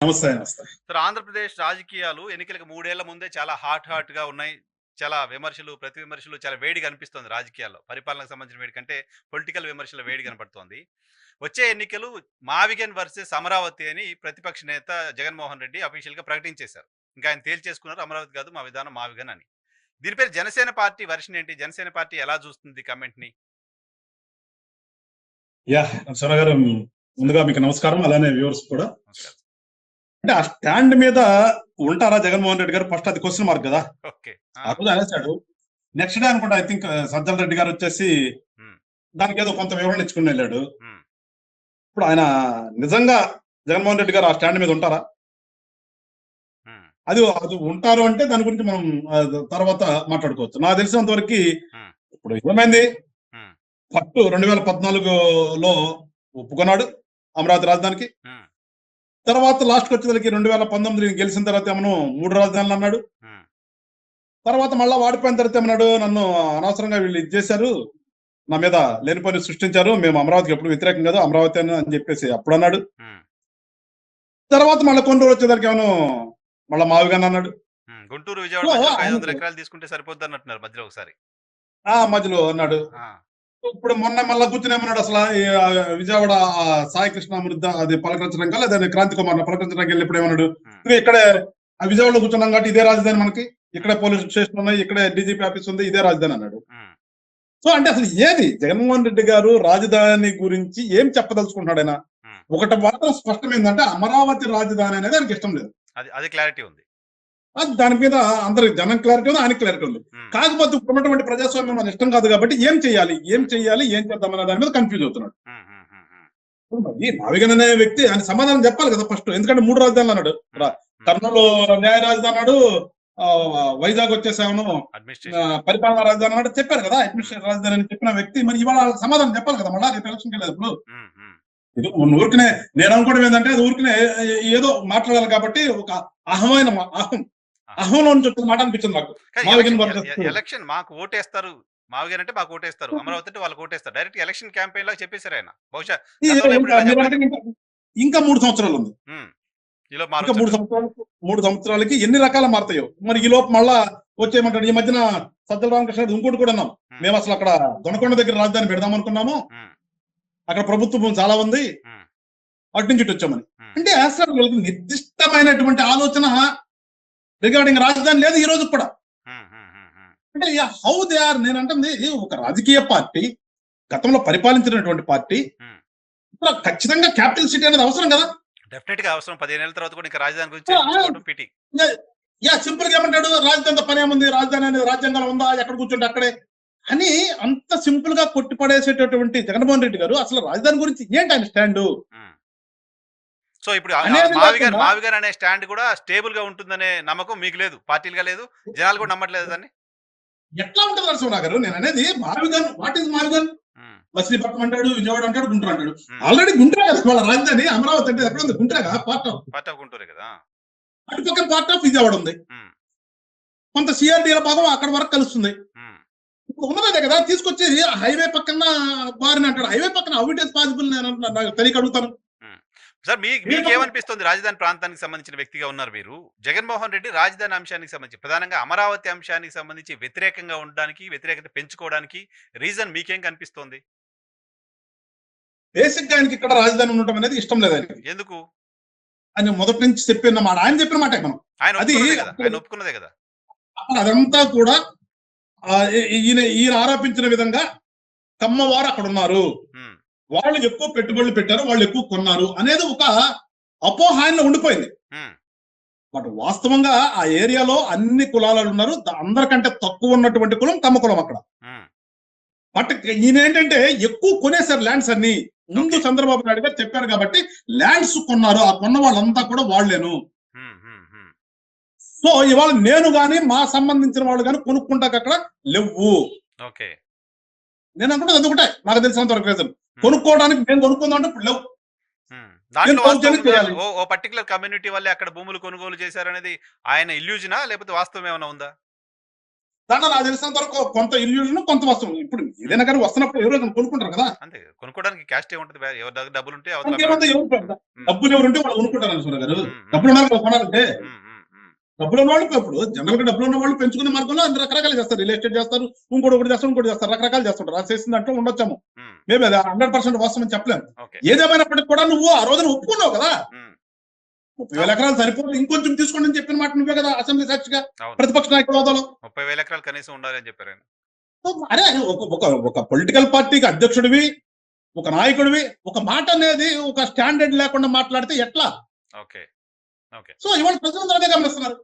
నమస్తే. నమస్తే. సార్ ఆంధ్రప్రదేశ్ రాజకీయాలు ఎన్నికలకు 3 ఏళ్ల ముందే చాలా హాట్‌గా ఉన్నాయి. చాలా విమర్శలు, ప్రతి విమర్శలు చాలా వేడిగా అనిపిస్తోంది రాజకీయాల్లో. పరిపాలనకు సంబంధించిన వేడి కంటే పొలిటికల్ విమర్శల వేడి కనపడుతోంది. వచ్చే ఎన్నికలు మావిగన్ వర్సెస్ అమరావతి అని ప్రతిపక్ష నేత జగన్మోహన్ రెడ్డి అఫీషియల్‌గా ప్రకటించేశారు. ఇంకా ఆయన తేల్చేసుకున్నారు అమరావతి కాదు మా విధానం మావిగన్ అని. దీనిపై జనసేన పార్టీ వెర్షన్ ఏంటి? జనసేన పార్టీ ఎలా చూస్తుంది కమెంట్‌ని? నరసింహ గారు, ముందుగా మీకు నమస్కారం. అలానే వ్యూవర్స్ కూడా. నమస్కారం. అంటే ఆ స్టాండ్ మీద ఉంటారా జగన్మోహన్ రెడ్డి గారు? ఫస్ట్ అది క్వశ్చన్ మార్క్ కదా. ఓకే. ఆ రోజు అనేసాడు. నెక్స్ట్ డే అనుకుంటా, ఐ థింక్ సజ్జల రెడ్డి గారు వచ్చేసి హ్మ్. దానికి ఏదో కొంత వివరణ ఇచ్చుకుని వెళ్ళాడు. హ్మ్. ఇప్పుడు ఆయన నిజంగా జగన్మోహన్ రెడ్డి గారు ఆ స్టాండ్ మీద ఉంటారా? హ్మ్. అది అది ఉంటారు అంటే దాని గురించి మనం తర్వాత మాట్లాడుకోవచ్చు. నాకు తెలిసినంత వరకు హ్మ్. ఇప్పుడు ఏమైంది, హ్మ్. ఫస్ట్ 2014లో ఒప్పుకున్నాడు అమరావతి రాజధానికి. హ్మ్. తర్వాత లాస్ట్కి వచ్చేసరికి 2019 గెలిచిన తర్వాత ఏమో 3 రాజధానులు అన్నాడు. హ్మ్. తర్వాత మళ్ళా వాడిపోయిన తర్వాత ఏమన్నాడు, నన్ను అనవసరంగా వీళ్ళు ఇది చేశారు, నా మీద లేనిపోని సృష్టించారు, మేము అమరావతికి ఎప్పుడు వ్యతిరేకం కాదు, అమరావతి అని చెప్పేసి అప్పుడు అన్నాడు. హ్మ్. తర్వాత మళ్ళీ కొన్ని రోజులు వచ్చేసరికి ఏమో మళ్ళా మావిగాని అన్నాడు. గుంటూరు, విజయవాడ సో మధ్యలో ఒక ఆయన 500 ఎకరాలు తీసుకుంటే సరిపోద్దన్నట్టున్నారు మధ్యలో ఒకసారి. ఆ మధ్యలో అన్నాడు. ఆ! ఇప్పుడు మొన్న మళ్ళా కూర్చుని ఏమన్నాడు, అసలు విజయవాడ సాయి కృష్ణ అమృత అది పలకరించడం లేదా క్రాంతి కుమార్ పలకరించడానికి వెళ్ళి ఇప్పుడు ఏమన్నాడు, హ్మ్. ఇక్కడే ఆ విజయవాడలో కూర్చున్నాం కాబట్టి ఇదే రాజధాని మనకి, ఇక్కడే పోలీస్ స్టేషన్ ఉన్నాయి, ఇక్కడే డీజీపీ ఆఫీస్ ఉంది, ఇదే రాజధాని అన్నాడు. హ్మ్. సో అంటే అసలు ఏది జగన్మోహన్ రెడ్డి గారు రాజధాని గురించి ఏం చెప్పదలుచుకుంటున్నాడు ఆయన? హ్మ్. ఒకటి మాత్రం స్పష్టం ఏంటంటే అమరావతి రాజధాని అనేది ఆయనకి ఇష్టం లేదు. అది క్లారిటీ ఉంది. అది దాని మీద అందరికి జనం క్లారిటీ ఉంది, ఆయనకి క్లారిటీ ఉంది. హ్మ్. కాకపోతే ఇప్పుడున్నటువంటి ప్రజాస్వామ్యం మన ఇష్టం కాదు కాబట్టి ఏం చేయాలి హ్మ్. ఏం చేద్దాం అనే దాని మీద కన్ఫ్యూజ్ అవుతున్నాడు. హ్మ్. హ్మ్. హ్మ్. హ్మ్. ఇప్పుడు మరి నావిగన్ అనే వ్యక్తి ఆయన సమాధానం చెప్పాలి కదా ఫస్ట్. ఎందుకంటే 3 రాజధానులు అన్నాడు. హ్మ్. హ్మ్. కర్నూలు న్యాయ రాజధాని అన్నాడు, వైజాగ్ వచ్చేసాను అడ్మినిస్ట్రేషన్. పరిపాలనా రాజధాని అన్నాడు, చెప్పారు కదా. హ్మ్. అడ్మినిస్ట్రేషన్ రాజధాని అని చెప్పిన వ్యక్తి మరి ఇవాళ సమాధానం చెప్పాలి కదా. మళ్ళీ రేపు ఎలక్షన్కి వెళ్ళదు. ఇప్పుడు హ్మ్. హ్మ్. ఇది ఊరికనే నేను అనుకోవడం ఏంటంటే అది ఊరికనే ఏదో మాట్లాడాలి కాబట్టి ఒక అహమైన అహం ఆహా! అహంలో నుంచి వచ్చిన మాట అనిపించింది నాకు. కానీ మావిగన్ వర్సెస్ ఎలక్షన్ మాకు ఓటేస్తారు. మావిగారు అంటే మాకు ఓటేస్తారు. అమరావతి అంటే వాళ్ళకి ఓటేస్తారు. డైరెక్ట్ ఎలక్షన్ క్యాంపెయిన్ లాగా చెప్పేసారాయన. బహుశా గతంలో ఎప్పుడు ఇంకా ఇలా మీరు అంటే చెప్పలేదేమో. ఇంకా 3 సంవత్సరాలు ఉంది. హ్మ్. ఈలోపు ఇంకా మూడు మారొచ్చంటారు. సంవత్సరాలకు 3 సంవత్సరాలకి ఎన్ని రకాల మారుతాయో మరి. ఈ లోపు మళ్ళా వచ్చేయమంటాడు. ఈ మధ్యన సజ్జల రామకృష్ణ రెడ్డి ఇంకోటి కూడా అన్నాం, హ్మ్. మేము అసలు అక్కడ దొనకొండ దగ్గర రాజధాని పెడదాం అనుకున్నాము, హ్మ్. అక్కడ ప్రభుత్వ భూమి చాలా ఉంది, హ్మ్. అటు నుంచి ఇటు వచ్చామని. హ్మ్. అంటే అసలు వీళ్ళకి నిర్దిష్టమైనటువంటి ఆలోచన రిగార్డింగ్ రాజధాని లేదు ఈ రోజు కూడా. హ్మ్. హ్మ్. హ్మ్. హ్మ్. అంటే హౌ దే ఆర్, నేను అంటుంది ఒక రాజకీయ పార్టీ, గతంలో పరిపాలించినటువంటి పార్టీ, హ్మ్. ఇప్పుడు ఖచ్చితంగా క్యాపిటల్ సిటీ అనేది అవసరం కదా. డెఫినిట్‌గా అవసరం. 15 ఏళ్ల తర్వాత కూడా ఇంకా రాజధాని గురించి చర్చించుకోవడం పిటి. సింపుల్ గా ఏమంటాడు, రాజధానితో పని ఏముంది, రాజధాని అనేది రాజ్యాంగంలో ఉందా, ఎక్కడ కూర్చుంటే అక్కడే అని అంత సింపుల్ గా కొట్టిపడేసేటటువంటి జగన్మోహన్ రెడ్డి గారు అసలు రాజధాని గురించి ఏంటి ఆయన స్టాండ్ హ్మ్. సో, ఇప్పుడు అనేది లేకుండా మావిగారు అనే స్టాండ్ కూడా స్టేబుల్‌గా ఉంటుందనే నమ్మకం మీకు లేదు. పార్టీలుగా లేదు. జనాలు కూడా నమ్మట్లేదా దాన్ని? ఎట్లా ఉంటుంది నరసింహ గారు? నేను అనేది మావిగన్, వాట్ ఈస్ మావిగన్? హ్మ్. మచిలీపట్నం అంటాడు, విజయవాడ అంటాడు, గుంటూరు అంటాడు. హ్మ్. ఆల్రెడీ గుంటూరే కదా వాళ్ళ రాజధాని. అమరావతి అంటే ఎక్కడ ఉంది? గుంటూరేగా పార్ట్ ఆఫ్. పార్ట్ ఆఫ్ గుంటూరే కదా! అటుపక్కన పార్ట్ ఆఫ్ విజయవాడ ఉంది. హ్మ్. కొంత సిఆర్డీల భాగం అక్కడ వరకు కలుస్తుంది. హ్మ్. ఇప్పుడు ఉన్నదే కదా తీసుకొచ్చి హైవే పక్కన బారిన అంటాడు. హైవే పక్కన హౌ ఇట్ ఇస్ పాసిబుల్, నేను నాకు తెలియక అడుగుతాను. హ్మ్. సార్ హైవే పక్కన మీకేమనిపిస్తుంది రాజధాని ప్రాంతానికి సంబంధించిన వ్యక్తిగా ఉన్నారు మీరు. జగన్మోహన్ రెడ్డి రాజధాని అంశానికి సంబంధించి ప్రధానంగా అమరావతి అంశానికి సంబంధించి వ్యతిరేకంగా ఉండడానికి, వ్యతిరేకత పెంచుకోవడానికి రీజన్ మీకేం కనిపిస్తోంది? బేసిక్ గా ఆయనకి ఇక్కడ రాజధాని ఉండటం అనేది ఇష్టం లేదు ఆయనకి. ఎందుకు? ఆయన మొదటి నుంచి చెప్పిన మాట, ఆయన చెప్పిన మాటే మనం. ఆయన అది ఒప్పుకున్నదే గదా! అక్కడ ఆయన ఒప్పుకున్నదే గదా! అక్కడ అదంతా కూడా ఈయన ఆరోపించిన విధంగా కమ్మవారు అక్కడ ఉన్నారు, హ్మ్. వాళ్ళు ఎక్కువ పెట్టుబడులు పెట్టారు, వాళ్ళు ఎక్కువ కొన్నారు అనేది ఒక అపోహ ఆయనలో ఉండిపోయింది. హ్మ్. బట్ వాస్తవంగా ఆ ఏరియాలో అన్ని కులాలు ఉన్నారు. అందరికంటే తక్కువ ఉన్నటువంటి కులం కమ్మ కులం అక్కడ. హ్మ్. బట్ ఈయన ఏంటంటే ఎక్కువ కొనేసారు ల్యాండ్స్ అన్ని. ముందు ఓకే. చంద్రబాబు నాయుడు గారు చెప్పారు కాబట్టి ల్యాండ్స్ కొన్నారు. ఆ కొన్న వాళ్ళంతా కూడా వాళ్ళేను. హ్మ్. హ్మ్. హ్మ్. సో ఇవాళ నేను గాని మా సంబంధించిన వాళ్ళు గాని కొనుక్కుంటాక అక్కడ లేవు. ఓకే. నేను అనుకుంటే అది ఒకటే నాకు తెలిసినంత వరకు రీజన్. హ్మ్. కొనుక్కోవడానికి మేము కొనుక్కుందాం అంటే ఇప్పుడు లేవు. హ్మ్. నేను దాంట్లో వాస్తవం దౌర్జన్యం ఉందా? చేయాలి. ఓ పర్టిక్యులర్ కమ్యూనిటీ వల్లే అక్కడ భూములు కొనుగోలు చేశారనేది ఆయన ఇల్యూజనా? లేకపోతే వాస్తవం ఏమైనా ఉందా? దాంట్లో నాకు తెలిసినంత వరకు కొంత ఇల్యూజన్ కొంత వస్తుంది. ఇప్పుడు ఏదైనా కానీ వస్తున్నప్పుడు ఎవరో కొనుక్కుంటారు కదా. అంతే కొనుక్కోవడానికి క్యాస్ట్ ఏముంటుంది, ఎవరి దగ్గర డబ్బులు ఉంటే అంతేమంది ఎవరు డబ్బులు ఎవరు ఉంటే వాళ్ళు కొనుక్కుంటారు అనుకున్నారు గారు. డబ్బులు ఉన్నారు కదా కొనాలంటే. డబ్బులు ఉన్న వాళ్ళు ఇప్పుడు జనరల్ గా డబ్బులు ఉన్న వాళ్ళు పెంచుకునే మార్గంలో అన్ని రకరకాలు చేస్తారు. రియల్ ఎస్టేట్ చేస్తారు, ఇంకోటి చేస్తారు, రకరకాలు చేస్తుంటారు. అది చేసిన దాంట్లో ఉండొచ్చాము. మేబీ అది 100% వాస్తవం చెప్పలేము. ఏదేమైనప్పటికీ కూడా నువ్వు ఆ రోజున ఒప్పుకున్నావు కదా. 30,000 ఎకరాలు సరిపోతుంది, ఇంకొంచెం తీసుకోండి అని చెప్పిన మాట నువ్వే కదా అసెంబ్లీ సాక్షిగా ప్రతిపక్ష నాయకుల హోదాలో. 30,000 ఎకరాలు కనీసం ఉండాలి అని చెప్పారు. అరే ఒక పొలిటికల్ పార్టీకి అధ్యక్షుడివి, ఒక నాయకుడివి, ఒక మాట అనేది ఒక స్టాండర్డ్ లేకుండా మాట్లాడితే ఎట్లా? సో ఇవాళ ప్రజలందరూ అదే గమనిస్తున్నారు.